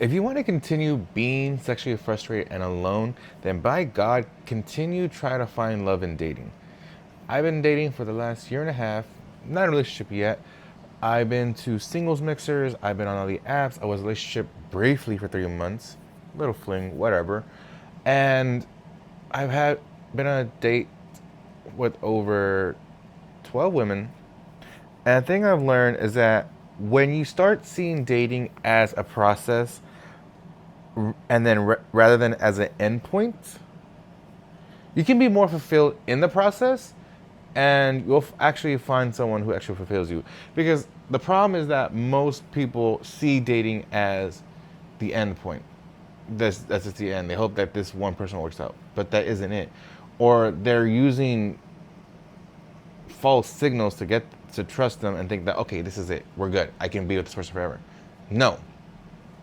If you want to continue being sexually frustrated and alone, then by God, continue try to find love in dating. I've been dating for the last year and a half, not in a relationship yet. I've been to singles mixers, I've been on all the apps. I was in a relationship briefly for 3 months, little fling, whatever. And I've had been on a date with over 12 women. And the thing I've learned is that when you start seeing dating as a process and then rather than as an endpoint, you can be more fulfilled in the process and you'll actually find someone who actually fulfills you. Because the problem is that most people see dating as the end point. That's just the end. They hope that this one person works out, but that isn't it. Or they're using false signals to get to trust them and think that okay, this is it. We're good. I can be with this person forever. No,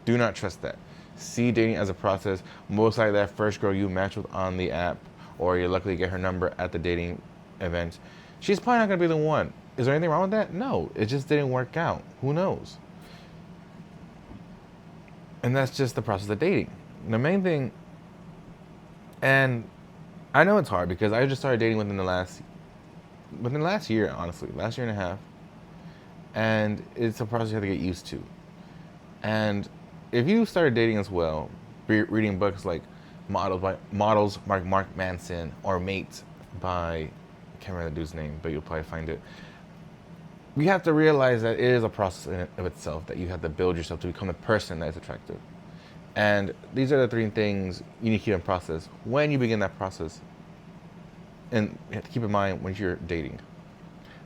do not trust that. See dating as a process. Most likely that first girl you match with on the app, or you're lucky to get her number at the dating event, she's probably not gonna be the one. Is there anything wrong with that? No, it just didn't work out. Who knows? And that's just the process of dating. The main thing, and I know it's hard because I just started dating within the last year, honestly, last year and a half, and it's a process you have to get used to. And if you started dating as well, reading books like Models by Mark Manson or Mate by I can't remember the dude's name, but you'll probably find it. You have to realize that it is a process in of itself that you have to build yourself to become the person that is attractive. And these are the three things you need to keep in process when you begin that process. And you have to keep in mind when you're dating.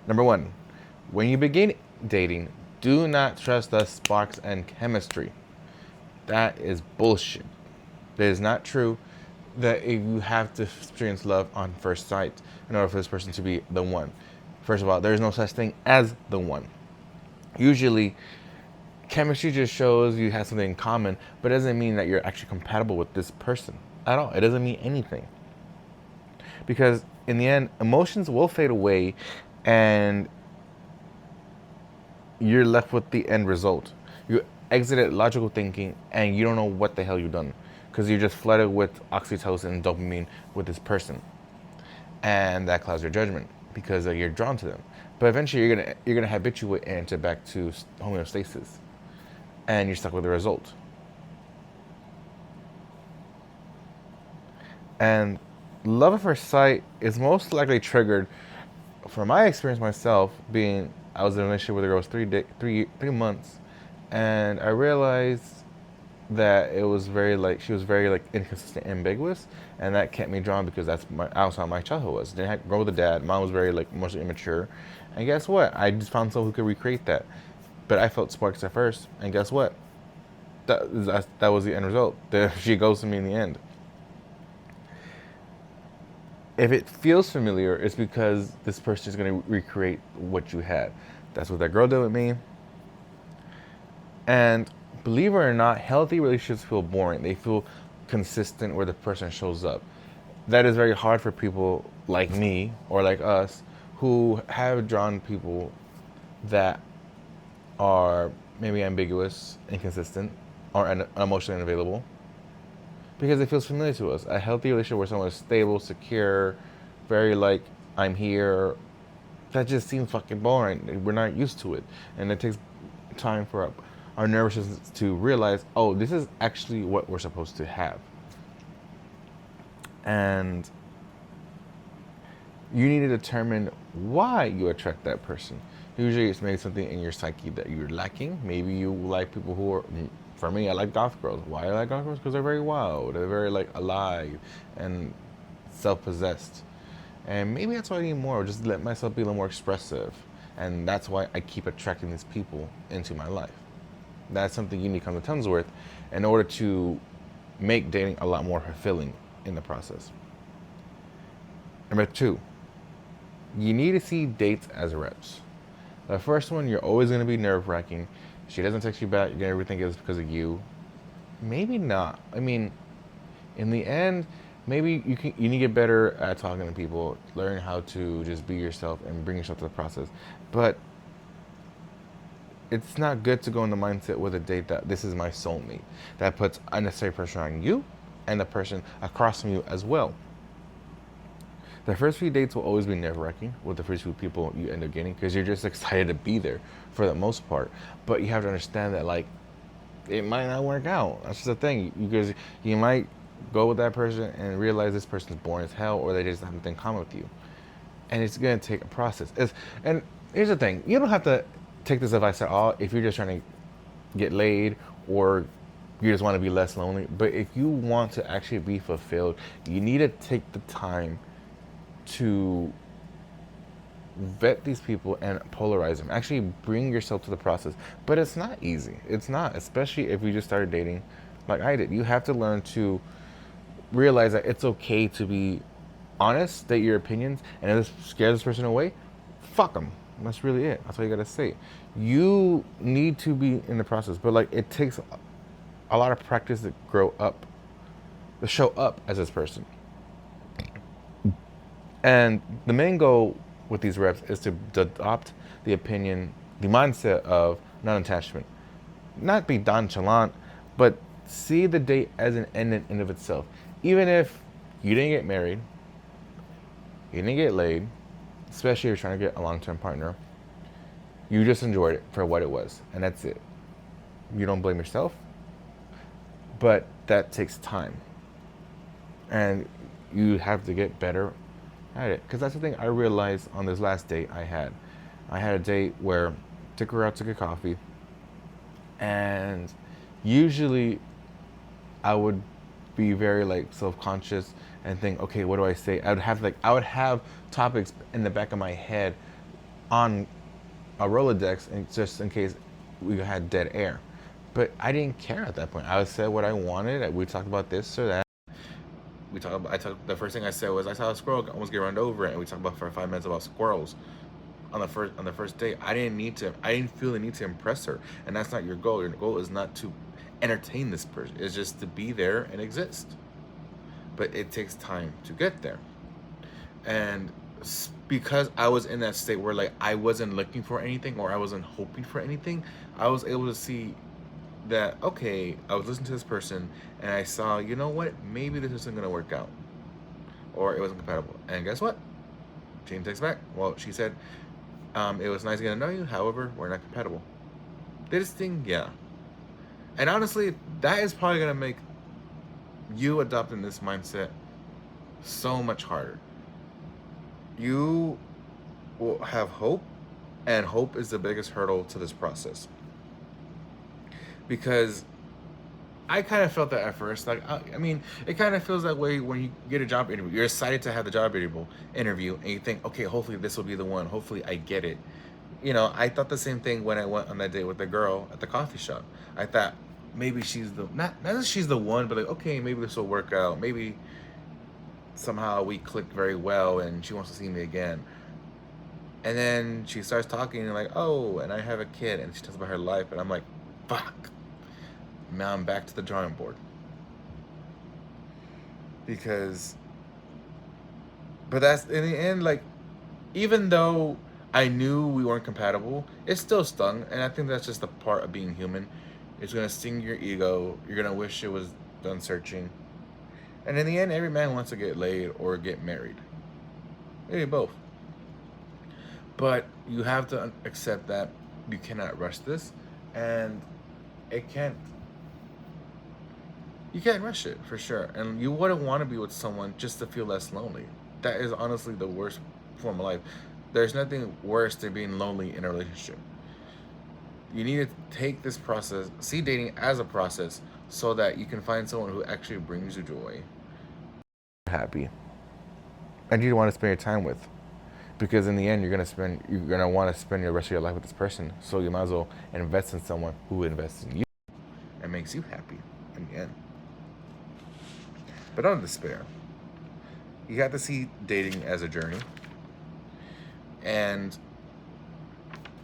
Number one, when you begin dating, do not trust the sparks and chemistry. That is bullshit. That is not true. That you have to experience love on first sight in order for this person to be the one. First of all, there is no such thing as the one. Usually, chemistry just shows you have something in common, but it doesn't mean that you're actually compatible with this person at all. It doesn't mean anything. Because in the end, emotions will fade away and you're left with the end result. You exited logical thinking and you don't know what the hell you've done because you're just flooded with oxytocin and dopamine with this person, and that clouds your judgment because you're drawn to them. But eventually, you're gonna habituate into back to homeostasis, and you're stuck with the result. And love at first sight is most likely triggered, from my experience myself, being I was in a relationship with a girl was 3 months, and I realized that it was very like she was very like inconsistent, ambiguous, and that kept me drawn because that's how my childhood was. Didn't have to grow with a dad. Mom was very like mostly immature, and guess what? I just found someone who could recreate that. But I felt sparks at first, and guess what? That was the end result. She ghosted me in the end. If it feels familiar, it's because this person is going to recreate what you had. That's what that girl did with me. And believe it or not, healthy relationships feel boring. They feel consistent where the person shows up. That is very hard for people like me or like us who have drawn people that are maybe ambiguous, inconsistent, or emotionally unavailable because it feels familiar to us. A healthy relationship where someone is stable, secure, very like, I'm here, that just seems fucking boring. We're not used to it. And it takes time for our nervous system to realize, oh, this is actually what we're supposed to have. And you need to determine why you attract that person. Usually it's maybe something in your psyche that you're lacking. Maybe you like people who are, for me, I like goth girls. Why do I like goth girls? Because they're very wild. They're very like alive and self-possessed. And maybe that's what I need more, just let myself be a little more expressive. And that's why I keep attracting these people into my life. That's something you need to come to terms with in order to make dating a lot more fulfilling in the process. Number two, you need to see dates as reps. The first one, you're always going to be nerve-wracking. She doesn't text you back, you're going to think it's because of you. Maybe not. I mean, in the end, maybe you need to get better at talking to people, learn how to just be yourself and bring yourself to the process. But it's not good to go in the mindset with a date that this is my soulmate. That puts unnecessary pressure on you and the person across from you as well. The first few dates will always be nerve wracking with the first few people you end up getting because you're just excited to be there for the most part. But you have to understand that like it might not work out. That's just the thing. Because you might go with that person and realize this person's boring as hell, or they just have nothing in common with you, and it's gonna take a process. And here's the thing: you don't have to take this advice at all if you're just trying to get laid or you just want to be less lonely. But if you want to actually be fulfilled, you need to take the time to vet these people and polarize them. Actually, bring yourself to the process. But it's not easy. It's not, especially if you just started dating like I did. You have to learn to realize that it's okay to be honest, state your opinions, and if it scares this person away, fuck them. That's really it. That's all you gotta say. You need to be in the process, but like it takes a lot of practice to grow up, to show up as this person. And the main goal with these reps is to adopt the opinion, the mindset of non-attachment. Not be nonchalant, but see the date as an end in of itself. Even if you didn't get married, you didn't get laid, especially if you're trying to get a long-term partner, you just enjoyed it for what it was, and that's it. You don't blame yourself, but that takes time. And you have to get better at it. Because that's the thing I realized on this last date I had. I had a date where I took her out to get coffee, and usually I would be very like self-conscious and think, okay, what do I say? I would have topics in the back of my head on a Rolodex, and just in case we had dead air. But I didn't care at that point. I said what I wanted. We talked about this or that. The first thing I said was I saw a squirrel almost get run over, and we talked about for 5 minutes about squirrels on the first date. I didn't feel the need to impress her, and that's not your goal. Your goal is not to entertain this person. It's just to be there and exist. But it takes time to get there, and because I was in that state where like I wasn't looking for anything or I wasn't hoping for anything, I was able to see that okay, I was listening to this person and I saw, you know what, maybe this isn't gonna work out, or it wasn't compatible. And guess what? She takes back. Well, she said, it was nice getting to know you. However, we're not compatible. This thing, yeah. And honestly, that is probably gonna make you adopting this mindset so much harder. You will have hope, and hope is the biggest hurdle to this process. Because I kind of felt that at first. Like, I mean, it kind of feels that way when you get a job interview. You're excited to have the job interview, and you think, okay, hopefully this will be the one. Hopefully I get it. You know, I thought the same thing when I went on that date with the girl at the coffee shop. I thought maybe she's the not that she's the one, but like, okay, maybe this will work out. Maybe somehow we clicked very well, and she wants to see me again. And then she starts talking and like, oh, and I have a kid, and she tells about her life, and I'm like, fuck. Now I'm back to the drawing board. Because, but that's in the end, like, even though I knew we weren't compatible, it still stung. And I think that's just a part of being human. It's gonna sting your ego. You're gonna wish it was done searching. And in the end, every man wants to get laid or get married. Maybe both. But you have to accept that you cannot rush this, and it can't. You can't rush it for sure, and you wouldn't want to be with someone just to feel less lonely. That is honestly the worst form of life. There's nothing worse than being lonely in a relationship. You need to take this process, see dating as a process, so that you can find someone who actually brings you joy, happy, and you want to spend your time with. Because in the end, you're gonna want to spend the rest of your life with this person. So you might as well invest in someone who invests in you and makes you happy in the end. But don't despair. You got to see dating as a journey. And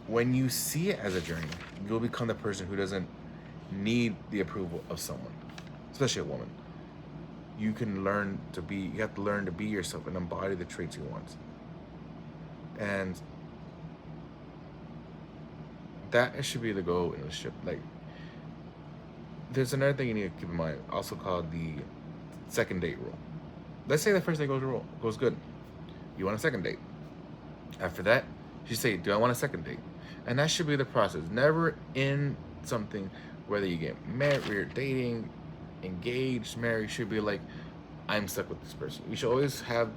when you see it as a journey, you'll become the person who doesn't need the approval of someone, especially a woman. You have to learn to be yourself and embody the traits you want. And That should be the goal in a relationship. Like, there's another thing you need to keep in mind, also called the second date rule. Let's say the first date goes good. You want a second date. After that, you say, "Do I want a second date?" And that should be the process. Never in something, whether you get married, you're dating, engaged, married, should be like, "I'm stuck with this person." You should always have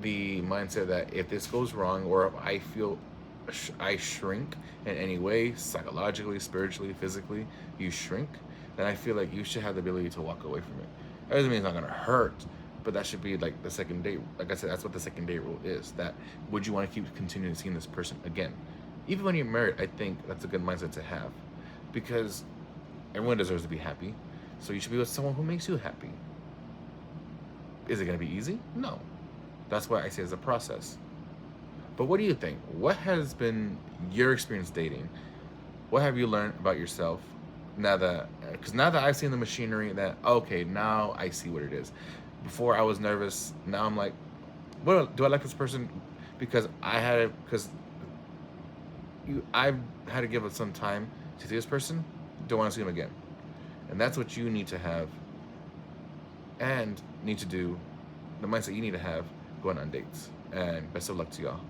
the mindset that if this goes wrong, or if I feel I shrink in any way, psychologically, spiritually, physically, you shrink, then I feel like you should have the ability to walk away from it. That doesn't mean it's not gonna hurt, but that should be like the second date. Like I said, that's what the second date rule is. That would you want to keep continuing seeing this person again, even when you're married? I think that's a good mindset to have, because everyone deserves to be happy. So you should be with someone who makes you happy. Is it gonna be easy? No. That's why I say it's a process. But what do you think? What has been your experience dating? What have you learned about yourself now that, because now that I've seen the machinery, that okay, now I see what it is. Before I was nervous. Now I'm like, what do I like this person? Because I've had to give it some time to see this person. Don't want to see him again. And that's what you need to have and need to do. The mindset you need to have going on dates. And best of luck to y'all.